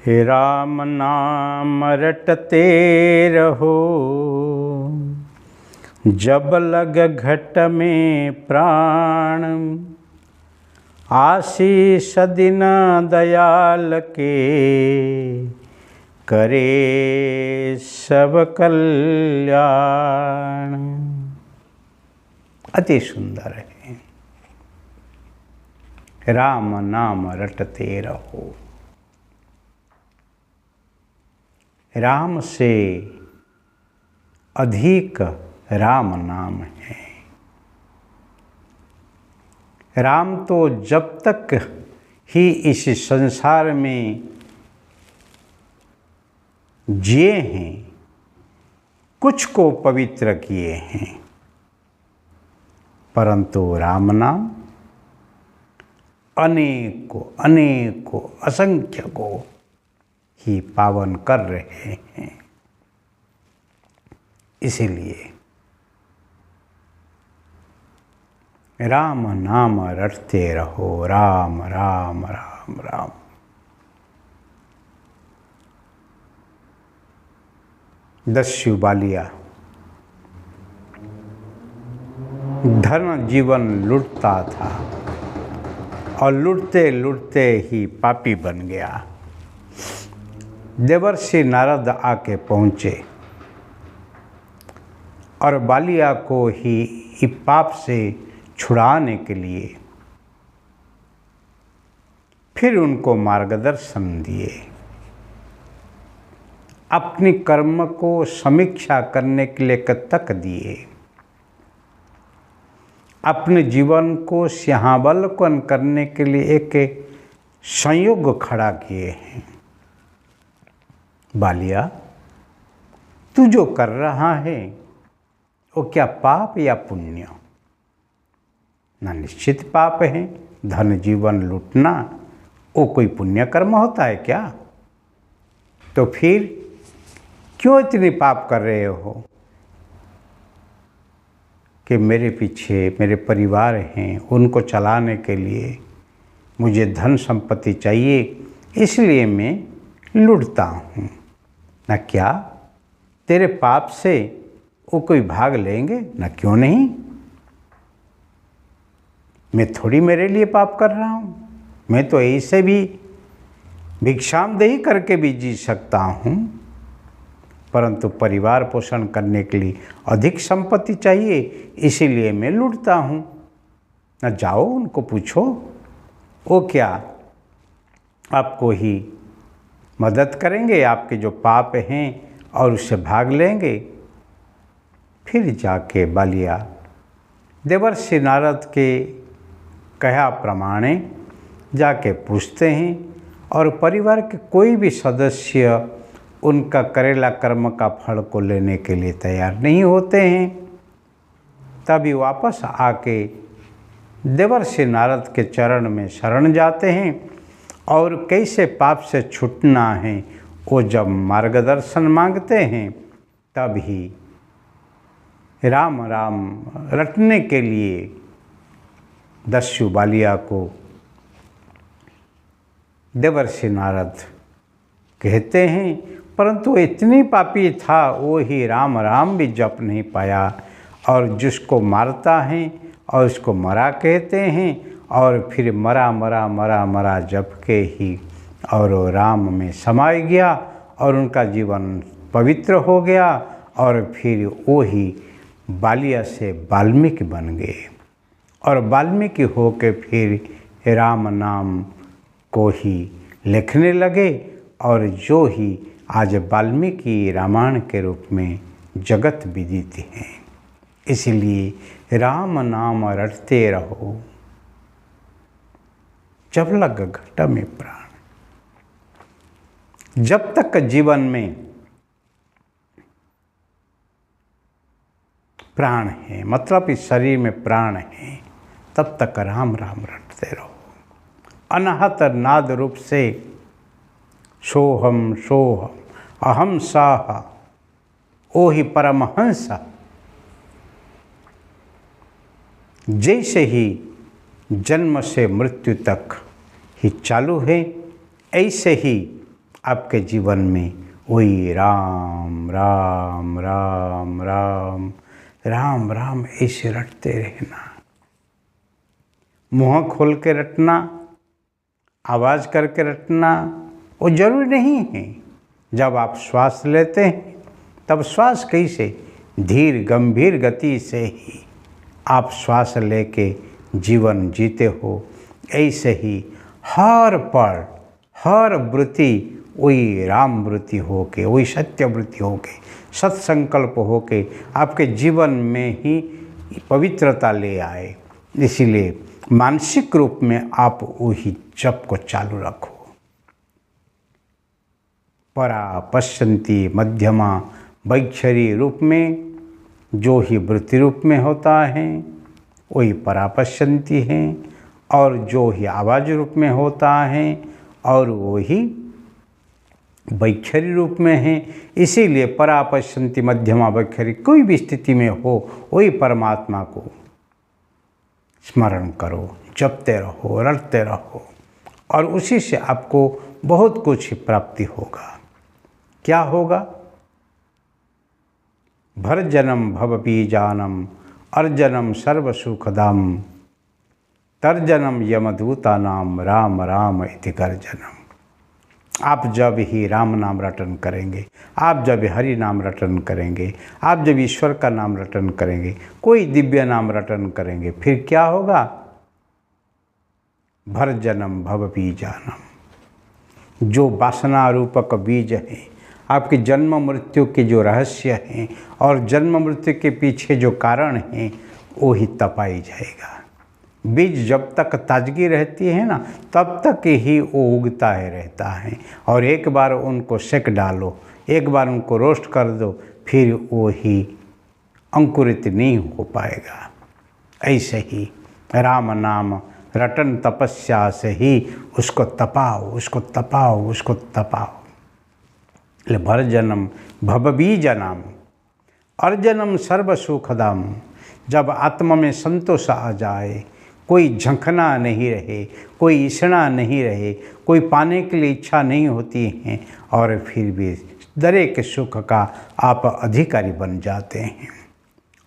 हे राम नाम रटते रहो, जब लग घट में प्राण। आशीष दिन दयाल के, करे सब कल्याण। अति सुंदर है। राम नाम रटते रहो। राम से अधिक राम नाम है। राम तो जब तक ही इस संसार में जिए हैं, कुछ को पवित्र किए हैं, परंतु राम नाम अनेकों असंख्य को ही पावन कर रहे हैं। इसीलिए राम नाम रटते रहो। राम राम राम राम। दस्यु बालिया धन जीवन लूटता था और लूटते लूटते ही पापी बन गया। देवर्षि नारद आके पहुँचे और बालिया को ही इस पाप से छुड़ाने के लिए फिर उनको मार्गदर्शन दिए। अपनी कर्म को समीक्षा करने के लिए तक दिए। अपने जीवन को सिंहावलोकन करने के लिए एक संयोग खड़ा किए हैं। बालिया, तू जो कर रहा है वो क्या पाप या पुण्य? ना निश्चित पाप है। धन जीवन लूटना वो कोई पुण्य कर्म होता है क्या? तो फिर क्यों इतनी पाप कर रहे हो कि मेरे पीछे मेरे परिवार हैं, उनको चलाने के लिए मुझे धन संपत्ति चाहिए, इसलिए मैं लूटता हूँ। ना क्या तेरे पाप से वो कोई भाग लेंगे? ना क्यों नहीं। मैं थोड़ी मेरे लिए पाप कर रहा हूँ। मैं तो ऐसे भी भिक्षामदेही करके भी जी सकता हूँ, परंतु परिवार पोषण करने के लिए अधिक संपत्ति चाहिए, इसीलिए मैं लूटता हूँ। ना जाओ उनको पूछो, वो क्या आपको ही मदद करेंगे, आपके जो पाप हैं और उससे भाग लेंगे। फिर जाके बालिया देवर्षि नारद के कहा प्रमाणे जाके पूछते हैं और परिवार के कोई भी सदस्य उनका करेला कर्म का फल को लेने के लिए तैयार नहीं होते हैं। तभी वापस आके देवर्षि नारद के चरण में शरण जाते हैं और कैसे पाप से छूटना है वो जब मार्गदर्शन मांगते हैं, तभी राम राम रटने के लिए दस्यु बालिया को देवर्षि नारद कहते हैं, परंतु इतनी पापी था वो ही राम राम भी जप नहीं पाया और जिसको मारता है और उसको मरा कहते हैं और फिर मरा मरा मरा मरा जप के ही और राम में समाय गया और उनका जीवन पवित्र हो गया और फिर वो ही बालिया से वाल्मीकि बन गए और वाल्मीकि हो के फिर राम नाम को ही लिखने लगे और जो ही आज वाल्मीकि रामायण के रूप में जगत विदित हैं। इसलिए राम नाम रटते रहो, जब लग घट में प्राण। जब तक जीवन में प्राण है, मतलब इस शरीर में प्राण है, तब तक राम राम रटते रहो। अनहत नाद रूप से सोहम सोहम अहम साह ओ ही परमहंस। जैसे ही जन्म से मृत्यु तक ही चालू है, ऐसे ही आपके जीवन में वही राम राम राम राम राम राम ऐसे रटते रहना। मुँह खोल के रटना, आवाज़ करके रटना वो जरूरी नहीं है। जब आप श्वास लेते हैं तब श्वास कैसे धीर गंभीर गति से ही आप श्वास लेके जीवन जीते हो, ऐसे ही हर पल हर वृत्ति वही राम वृत्ति होके, वही सत्य वृत्ति होके, सत्संकल्प होके आपके जीवन में ही पवित्रता ले आए। इसीलिए मानसिक रूप में आप वही जप को चालू रखो। परा पश्यन्ति मध्यमा वैखरी रूप में जो ही वृत्ति रूप में होता है वही परा पश्यन्ति है, और जो ही आवाज रूप में होता है और वही वैखरी रूप में है। इसीलिए परा पश्यन्ति मध्यमा वैखरी, कोई भी स्थिति में हो वही परमात्मा को स्मरण करो, जपते रहो, रटते रहो, और उसी से आपको बहुत कुछ प्राप्ति होगा। क्या होगा? भर जन्म भव बीजानम अर्जनम सर्व सुखदम तर्जनम यमदूता नाम राम राम इति गर्जनम। आप जब ही राम नाम रटन करेंगे, आप जब हरि नाम रटन करेंगे, आप जब ईश्वर का नाम रटन करेंगे, कोई दिव्य नाम रटन करेंगे, फिर क्या होगा? भर जन्म भव बीजानम। जो वासना रूपक बीज है, आपके जन्म मृत्यु के जो रहस्य हैं और जन्म मृत्यु के पीछे जो कारण हैं, वो ही तपाई जाएगा। बीज जब तक ताजगी रहती है ना, तब तक ही वो उगता है रहता है। और एक बार उनको सेक डालो, एक बार उनको रोस्ट कर दो, फिर वो ही अंकुरित नहीं हो पाएगा। ऐसे ही राम नाम रटन तपस्या से ही उसको तपाओ, उसको तपाओ, उसको तपाओ। भर जन्म भव बीजनम अर्जनम सर्व सुखदम। जब आत्मा में संतोष आ जाए, कोई झंखना नहीं रहे, कोई ईर्ष्या नहीं रहे, कोई पाने के लिए इच्छा नहीं होती है, और फिर भी दरेक सुख का आप अधिकारी बन जाते हैं।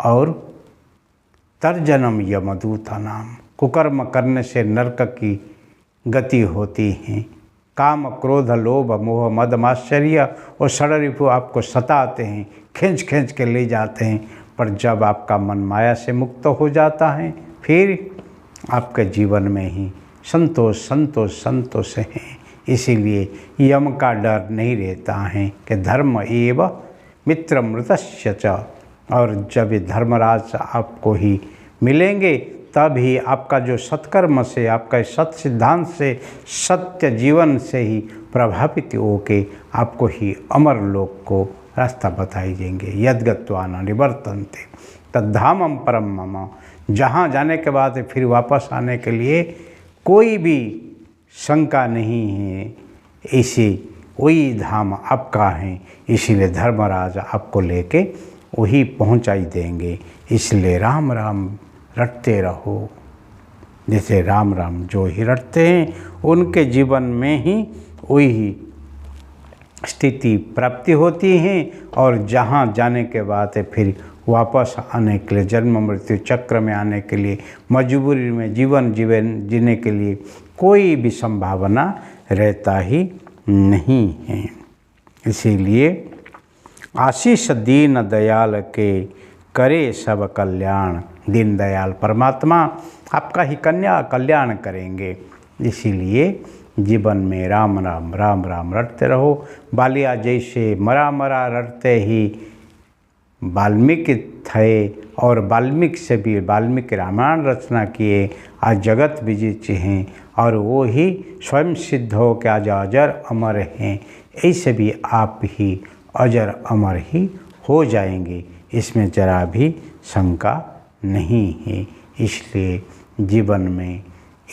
और तर्जनम यमदूता नाम। कुकर्म करने से नरक की गति होती है। काम क्रोध लोभ मोह मद माश्चर्य और षड्रिपु आपको सताते हैं, खींच खींच के ले जाते हैं। पर जब आपका मन माया से मुक्त हो जाता है, फिर आपके जीवन में ही संतोष संतोष संतोष है। इसीलिए यम का डर नहीं रहता है कि धर्म एव मित्र मृतस्य च। और जब धर्मराज आपको ही मिलेंगे, तब ही आपका जो सत्कर्म से, आपका सत्य सिद्धांत से, सत्य जीवन से ही प्रभावित होके आपको ही अमर लोक को रास्ता बताई देंगे। यद्गत्वा न निवर्तन्ते तद्धामम परम मम। जहाँ जाने के बाद फिर वापस आने के लिए कोई भी शंका नहीं है, इसी वही धाम आपका है। इसीलिए धर्मराज आपको लेके वही पहुँचाई देंगे। इसलिए राम राम रटते रहो। जैसे राम राम जो ही रटते हैं, उनके जीवन में ही वही स्थिति प्राप्ति होती है। और जहाँ जाने के बाद फिर वापस आने के लिए, जन्म मृत्यु चक्र में आने के लिए, मजबूरी में जीवन जीने के लिए कोई भी संभावना रहता ही नहीं है। इसीलिए आशीष दीन दयाल के करे सब कल्याण। दीन दयाल परमात्मा आपका ही कल्याण करेंगे। इसीलिए जीवन में राम राम राम राम रटते रहो। बालिया जैसे मरा मरा रटते ही वाल्मीकि थे, और वाल्मीकि से भी वाल्मीकि रामायण रचना किए, आज जगत विजेते हैं, और वो ही स्वयं सिद्ध हो के आज अजर अमर हैं। ऐसे भी आप ही अजर अमर ही हो जाएंगे, इसमें जरा भी शंका नहीं है। इसलिए जीवन में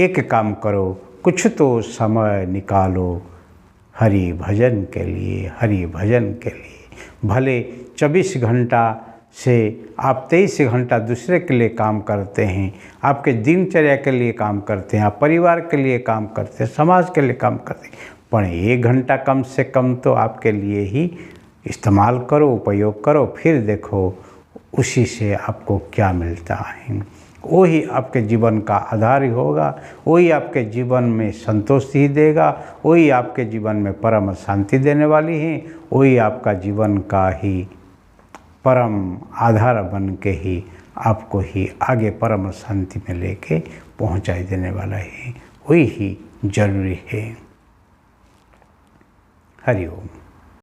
एक काम करो, कुछ तो समय निकालो हरि भजन के लिए, हरि भजन के लिए। भले 24 घंटा से आप 23 घंटा दूसरे के लिए काम करते हैं, आपके दिनचर्या के लिए काम करते हैं, आप परिवार के लिए काम करते हैं, समाज के लिए काम करते हैं, पर 1 घंटा कम से कम तो आपके लिए ही इस्तेमाल करो, उपयोग करो, फिर देखो उसी से आपको क्या मिलता है। वही आपके जीवन का आधार ही होगा, वही आपके जीवन में संतोष ही देगा, वही आपके जीवन में परम शांति देने वाली है, वही आपका जीवन का ही परम आधार बन के ही आपको ही आगे परम शांति में लेके पहुंचाई देने वाला है। वही ही जरूरी है। हरि ओम।